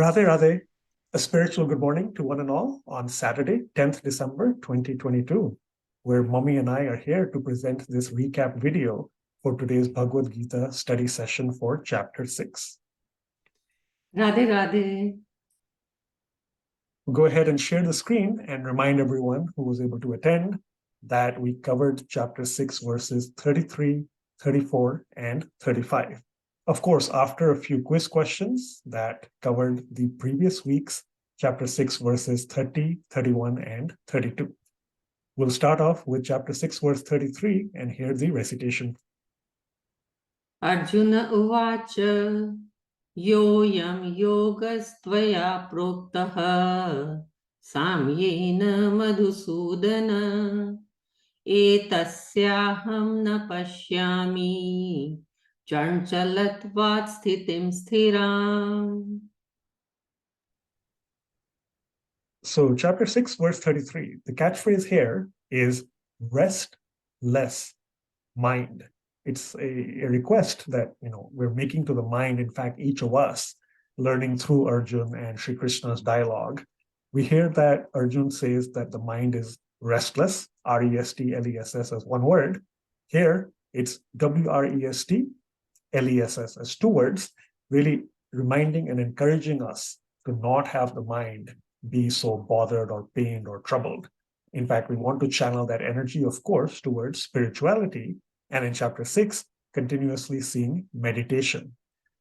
Radhe Radhe, a spiritual good morning to one and all on Saturday, 10th December 2022, where Mommy and I are here to present this recap video for today's Bhagavad Gita study session for chapter 6. Radhe Radhe. Go ahead and share the screen and remind everyone who was able to attend that we covered chapter 6 verses 33, 34, and 35. Of course, after a few quiz questions that covered the previous week's chapter 6 verses 30, 31, and 32. We'll start off with chapter 6 verse 33 and hear the recitation. Arjuna uvacha yoyam yogastvaya proktaha samyena madhusudana etasyaham na pashyami chanchalatvat sthitim sthiram. So chapter 6 verse 33, the catchphrase here is restless mind. It's a request that we're making to the mind. In fact, each of us learning through Arjun and Sri Krishna's dialogue, we hear that Arjun says that the mind is restless, R-E-S-T-L-E-S-S as one word. Here, it's W-R-E-S-T-L-E-S-S as two words, really reminding and encouraging us to not have the mind be so bothered or pained or troubled. In fact, we want to channel that energy, of course, towards spirituality. And in chapter 6, continuously seeing meditation.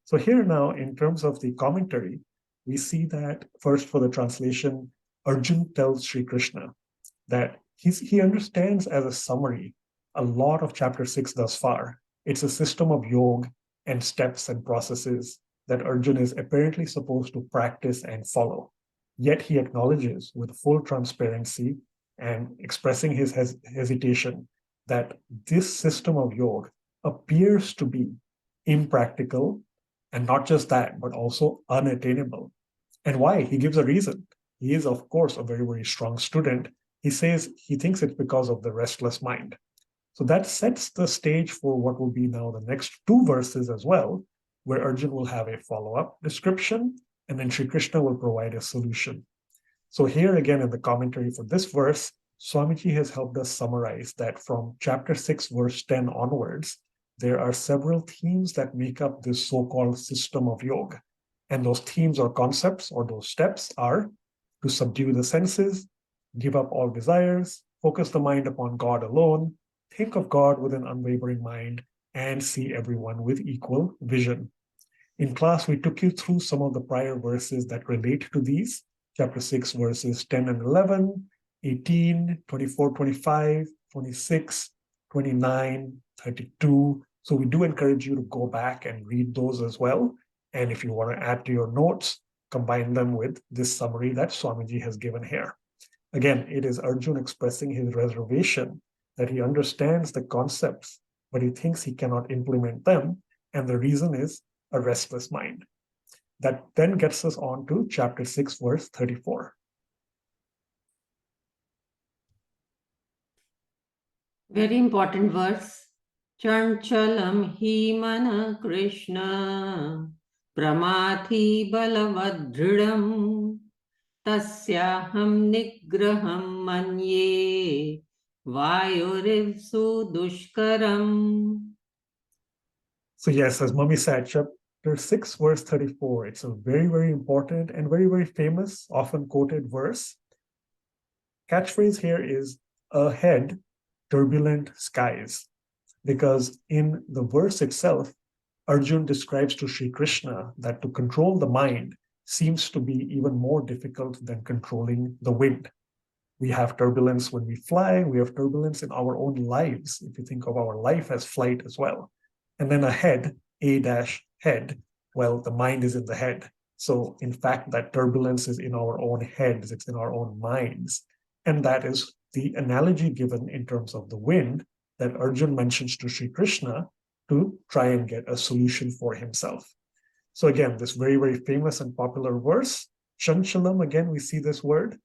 So here now, in terms of the commentary, we see that first for the translation, Arjun tells Sri Krishna that he understands as a summary a lot of chapter 6 thus far. It's a system of yoga and steps and processes that Arjun is apparently supposed to practice and follow. Yet he acknowledges with full transparency and expressing his hesitation that this system of yoga appears to be impractical, and not just that, but also unattainable. And why? He gives a reason. He is, of course, a very, very strong student. He says he thinks it's because of the restless mind. So that sets the stage for what will be now the next two verses as well, where Arjun will have a follow-up description, and then Sri Krishna will provide a solution. So here again in the commentary for this verse, Swamiji has helped us summarize that from chapter 6, verse 10 onwards, there are several themes that make up this so-called system of yoga. And those themes or concepts or those steps are to subdue the senses, give up all desires, focus the mind upon God alone, think of God with an unwavering mind, and see everyone with equal vision. In class, we took you through some of the prior verses that relate to these, chapter 6, verses 10 and 11, 18, 24, 25, 26, 29, 32. So we do encourage you to go back and read those as well. And if you want to add to your notes, combine them with this summary that Swamiji has given here. Again, it is Arjun expressing his reservation that he understands the concepts, but he thinks he cannot implement them. And the reason is a restless mind. That then gets us on to chapter 6, verse 34. Very important verse. Chanchalam hi mana Krishna pramathi balavadridam tasyaham nigraham manye vayurivsu dushkaram. So yes, as Mummy said, chapter 6, verse 34, it's a very, very important and very, very famous, often quoted verse. Catchphrase here is ahead, turbulent skies. Because in the verse itself, Arjun describes to Sri Krishna that to control the mind seems to be even more difficult than controlling the wind. We have turbulence when we fly, we have turbulence in our own lives, if you think of our life as flight as well. And then ahead, A-head, well, the mind is in the head. So in fact, that turbulence is in our own heads, it's in our own minds. And that is the analogy given in terms of the wind that Arjun mentions to Sri Krishna to try and get a solution for himself. So again, this very, very famous and popular verse, Chanchalam, again, we see this word.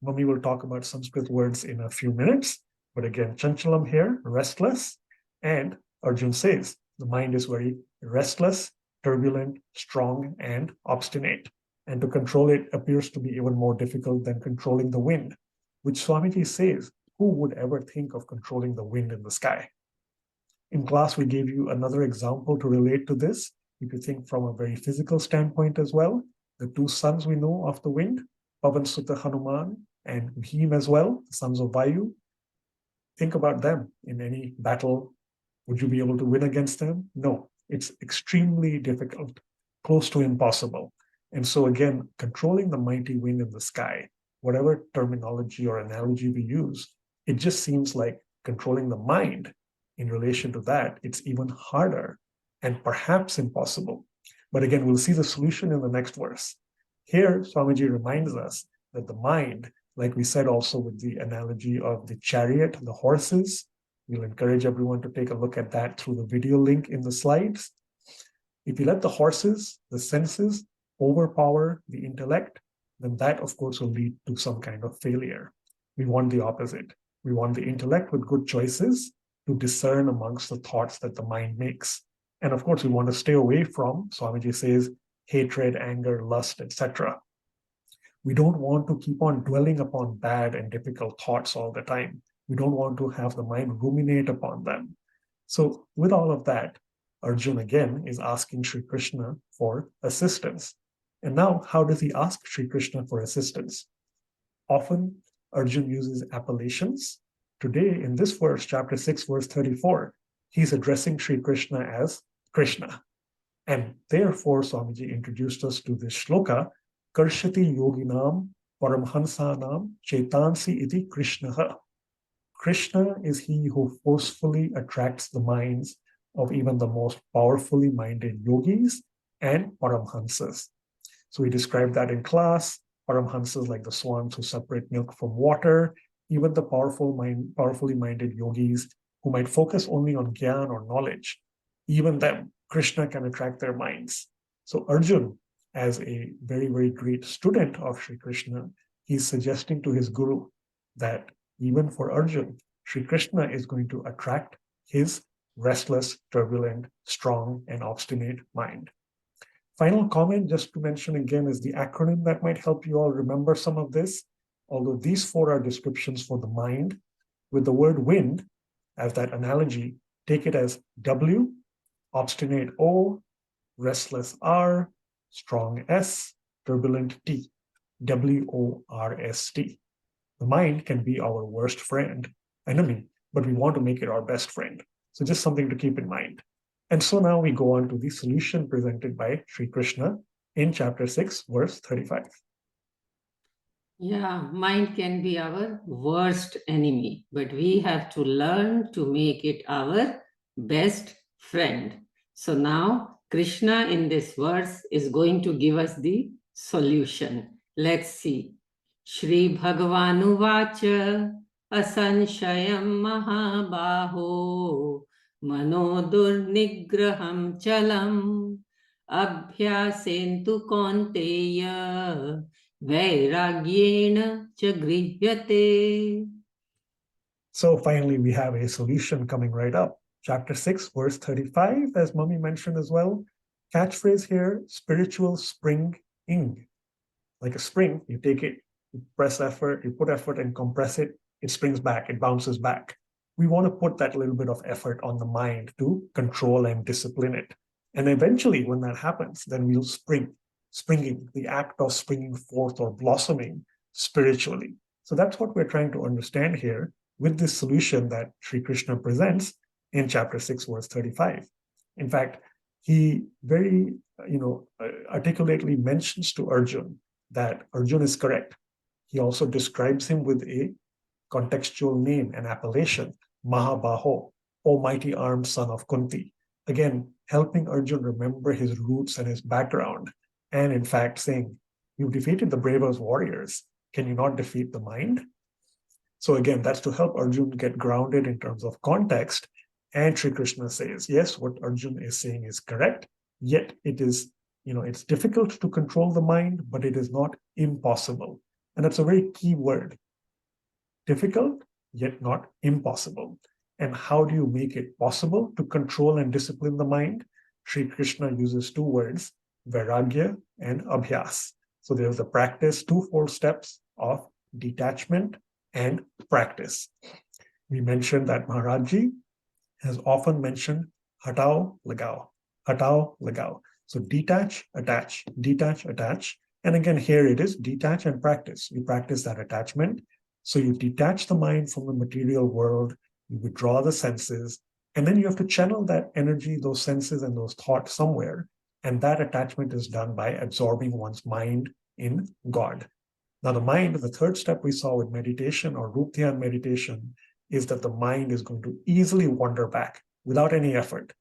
Mummy will talk about Sanskrit words in a few minutes. But again, Chanchalam here, restless. And Arjun says, the mind is very restless, turbulent, strong, and obstinate. And to control it appears to be even more difficult than controlling the wind, which Swamiji says, who would ever think of controlling the wind in the sky? In class, we gave you another example to relate to this. If you think from a very physical standpoint as well, the two sons we know of the wind, Pavan Sutta Hanuman and Bhim as well, the sons of Vayu. Think about them in any battle. Would you be able to win against them? No, it's extremely difficult, close to impossible. And so again, controlling the mighty wind in the sky, whatever terminology or analogy we use, it just seems like controlling the mind in relation to that, it's even harder and perhaps impossible. But again, we'll see the solution in the next verse. Here, Swamiji reminds us that the mind, like we said also with the analogy of the chariot, the horses, we'll encourage everyone to take a look at that through the video link in the slides. If you let the horses, the senses, overpower the intellect, then that, of course, will lead to some kind of failure. We want the opposite. We want the intellect with good choices to discern amongst the thoughts that the mind makes. And of course, we want to stay away from, Swamiji says, hatred, anger, lust, etc. We don't want to keep on dwelling upon bad and difficult thoughts all the time. We don't want to have the mind ruminate upon them. So with all of that, Arjuna again is asking Sri Krishna for assistance. And now, how does he ask Sri Krishna for assistance? Often, Arjuna uses appellations. Today, in this verse, chapter 6, verse 34, he's addressing Sri Krishna as Krishna. And therefore, Swamiji introduced us to this shloka, Karshati yoginam paramhansanam chetansi iti Krishnaha. Krishna is he who forcefully attracts the minds of even the most powerfully minded yogis and paramhansas. So we described that in class. Paramhansas like the swans who separate milk from water, even the powerfully minded yogis who might focus only on gyan or knowledge, even them, Krishna can attract their minds. So Arjun, as a very, very great student of Sri Krishna, he's suggesting to his guru that even for Arjun, Sri Krishna is going to attract his restless, turbulent, strong, and obstinate mind. Final comment, just to mention again, is the acronym that might help you all remember some of this. Although these four are descriptions for the mind, with the word wind as that analogy, take it as W, obstinate O, restless R, strong S, turbulent T, WORST. The mind can be our worst enemy, but we want to make it our best friend. So just something to keep in mind. And so now we go on to the solution presented by Sri Krishna in chapter 6, verse 35. Yeah, mind can be our worst enemy, but we have to learn to make it our best friend. So now Krishna in this verse is going to give us the solution. Let's see. Shri Bhagavanu Vacha Asanshayam Mahabaho Manodur Nigraham Chalam Abhyasentu Kaunteya Vairagyena cha grihyate. So finally, we have a solution coming right up. Chapter 6, verse 35, as Mummy mentioned as well. Catchphrase here, spiritual spring-ing. Like a spring, you take it, you press effort, you put effort and compress it, it springs back, it bounces back. We want to put that little bit of effort on the mind to control and discipline it. And eventually, when that happens, then we'll springing, the act of springing forth or blossoming spiritually. So that's what we're trying to understand here with this solution that Sri Krishna presents in chapter 6, verse 35. In fact, he very, articulately mentions to Arjun that Arjun is correct. He also describes him with a contextual name, an appellation, Mahabaho, almighty armed son of Kunti. Again, helping Arjun remember his roots and his background. And in fact, saying, you've defeated the bravest warriors. Can you not defeat the mind? So again, that's to help Arjun get grounded in terms of context. And Sri Krishna says, yes, what Arjun is saying is correct. Yet it is, it's difficult to control the mind, but it is not impossible. And that's a very key word. Difficult, yet not impossible. And how do you make it possible to control and discipline the mind? Sri Krishna uses two words, vairagya and abhyas. So there's the practice, twofold steps of detachment and practice. We mentioned that Maharajji has often mentioned hatao lagao, hatao lagao. So detach, attach, detach, attach. And again, here it is detach and practice. You practice that attachment. So you detach the mind from the material world, you withdraw the senses, and then you have to channel that energy, those senses, and those thoughts somewhere. And that attachment is done by absorbing one's mind in God. Now, the mind, the third step we saw with meditation or Rup Dhyan meditation, is that the mind is going to easily wander back without any effort.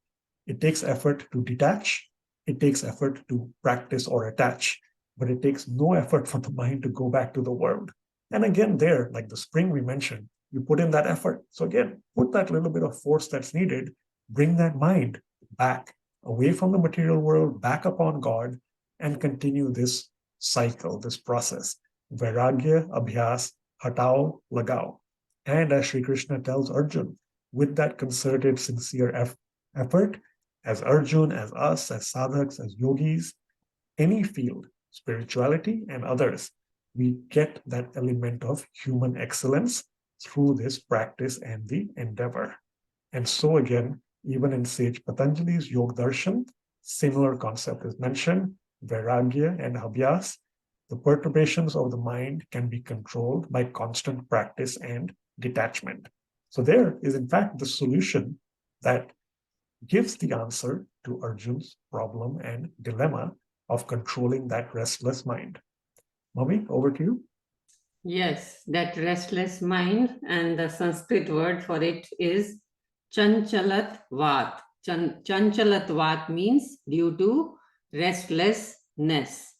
It takes effort to detach, it takes effort to practice or attach, but it takes no effort for the mind to go back to the world. And again, there, like the spring we mentioned, you put in that effort. So again, put that little bit of force that's needed, bring that mind back away from the material world, back upon God, and continue this cycle, this process. Vairagya, Abhyas, Hatao, Lagao. And as Sri Krishna tells Arjun, with that concerted, sincere effort, as Arjun, as us, as sadhaks, as yogis, any field, spirituality and others, we get that element of human excellence through this practice and the endeavor. And so again, even in Sage Patanjali's Yog Darshan, similar concept is mentioned, Vairagya and Abhyas. The perturbations of the mind can be controlled by constant practice and detachment. So there is in fact the solution that gives the answer to Arjun's problem and dilemma of controlling that restless mind. Mami, over to you. Yes, that restless mind, and the Sanskrit word for it is chanchalatvat. Chanchalatvat means due to restlessness.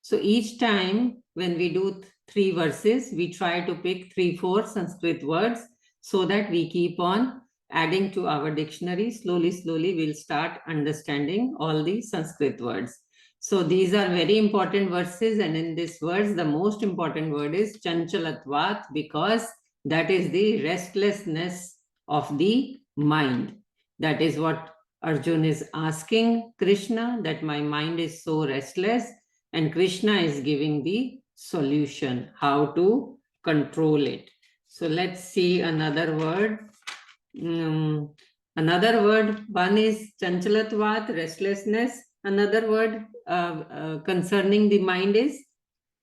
So each time when we do three verses, we try to pick 3-4 Sanskrit words so that we keep on adding to our dictionary. Slowly, we'll start understanding all the Sanskrit words. So these are very important verses, and in this verse, the most important word is chanchalatvat, because that is the restlessness of the mind. That is what Arjun is asking Krishna, that my mind is so restless, and Krishna is giving the solution, how to control it. So let's see another word. Another word, one is chanchalatvat, restlessness. Another word concerning the mind is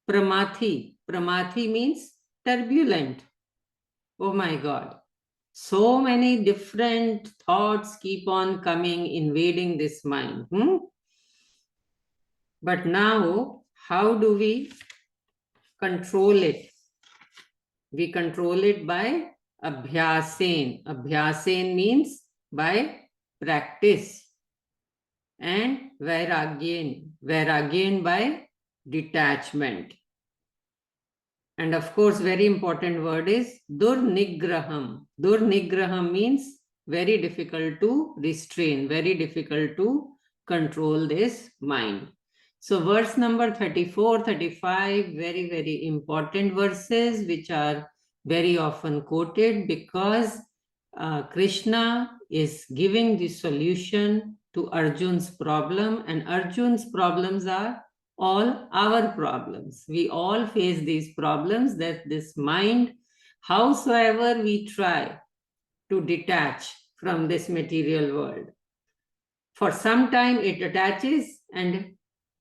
pramathi. Pramathi means turbulent. Oh my God. So many different thoughts keep on coming, invading this mind. But now, how do we control it? We control it by abhyasen. Abhyasen means by practice. And vairagyen. Vairagyen by detachment. And of course, very important word is durnigraham. Durnigraham means very difficult to restrain, very difficult to control this mind. So verse number 34, 35, very, very important verses which are very often quoted, because Krishna is giving the solution to Arjun's problem, and Arjun's problems are all our problems. We all face these problems, that this mind, howsoever we try to detach from this material world, for some time it attaches, and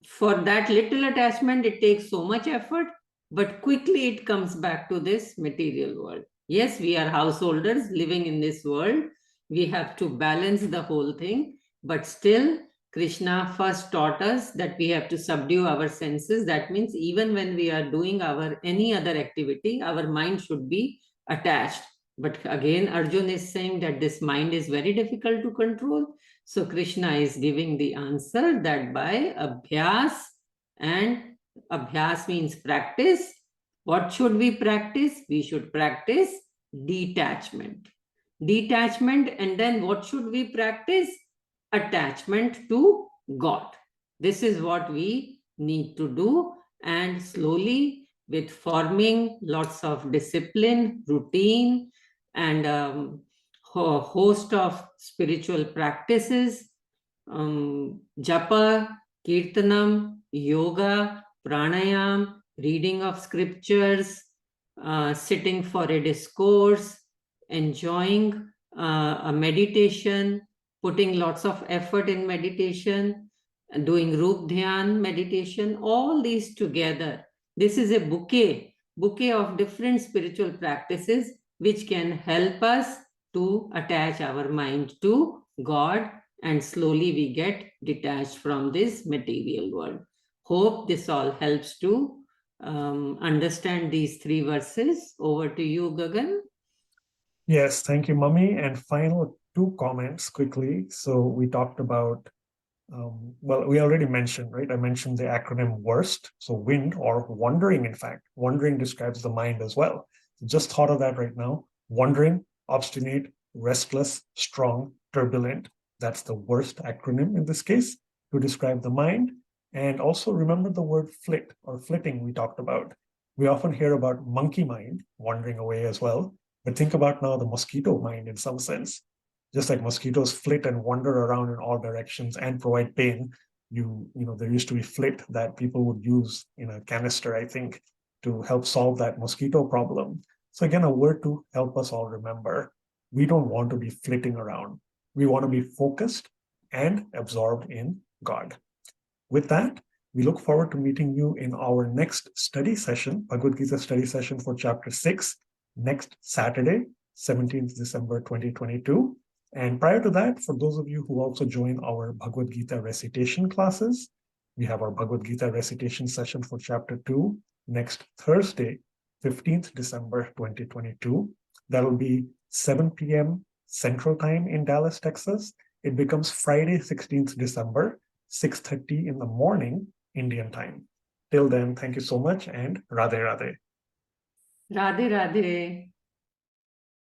for that little attachment it takes so much effort, but quickly it comes back to this material world. Yes, we are householders living in this world. We have to balance the whole thing, but still Krishna first taught us that we have to subdue our senses. That means even when we are doing our any other activity, our mind should be attached. But again, Arjun is saying that this mind is very difficult to control. So Krishna is giving the answer that by abhyas, and abhyas means practice. What should we practice? We should practice detachment. Detachment, and then what should we practice? Attachment to God. This is what we need to do, and slowly, with forming lots of discipline, routine, and a host of spiritual practices, japa, kirtanam, yoga, pranayam, reading of scriptures, sitting for a discourse, enjoying a meditation, putting lots of effort in meditation, doing Rup Dhyan meditation, all these together. This is a bouquet of different spiritual practices which can help us to attach our mind to God, and slowly we get detached from this material world. Hope this all helps to understand these 3 verses. Over to you, Gagan. Yes, thank you, Mummy. And final 2 comments quickly. So we talked about, well, we already mentioned, right? I mentioned the acronym WORST. So wind or wandering, in fact. Wandering describes the mind as well. Just thought of that right now. Wandering, obstinate, restless, strong, turbulent. That's the WORST acronym in this case to describe the mind. And also remember the word flit or flitting we talked about. We often hear about monkey mind wandering away as well. But think about now the mosquito mind in some sense. Just like mosquitoes flit and wander around in all directions and provide pain, there used to be flit that people would use in a canister, I think, to help solve that mosquito problem. So again, a word to help us all remember. We don't want to be flitting around. We want to be focused and absorbed in God. With that, we look forward to meeting you in our next study session, Bhagavad Gita study session for chapter 6, next Saturday, 17th December 2022. And prior to that, for those of you who also join our Bhagavad Gita recitation classes, we have our Bhagavad Gita recitation session for chapter 2 next Thursday, 15th December 2022. That'll be 7 p.m. Central Time in Dallas, Texas. It becomes Friday, 16th December, 6:30 in the morning, Indian time. Till then, thank you so much and Radhe Radhe. Radhe Radhe.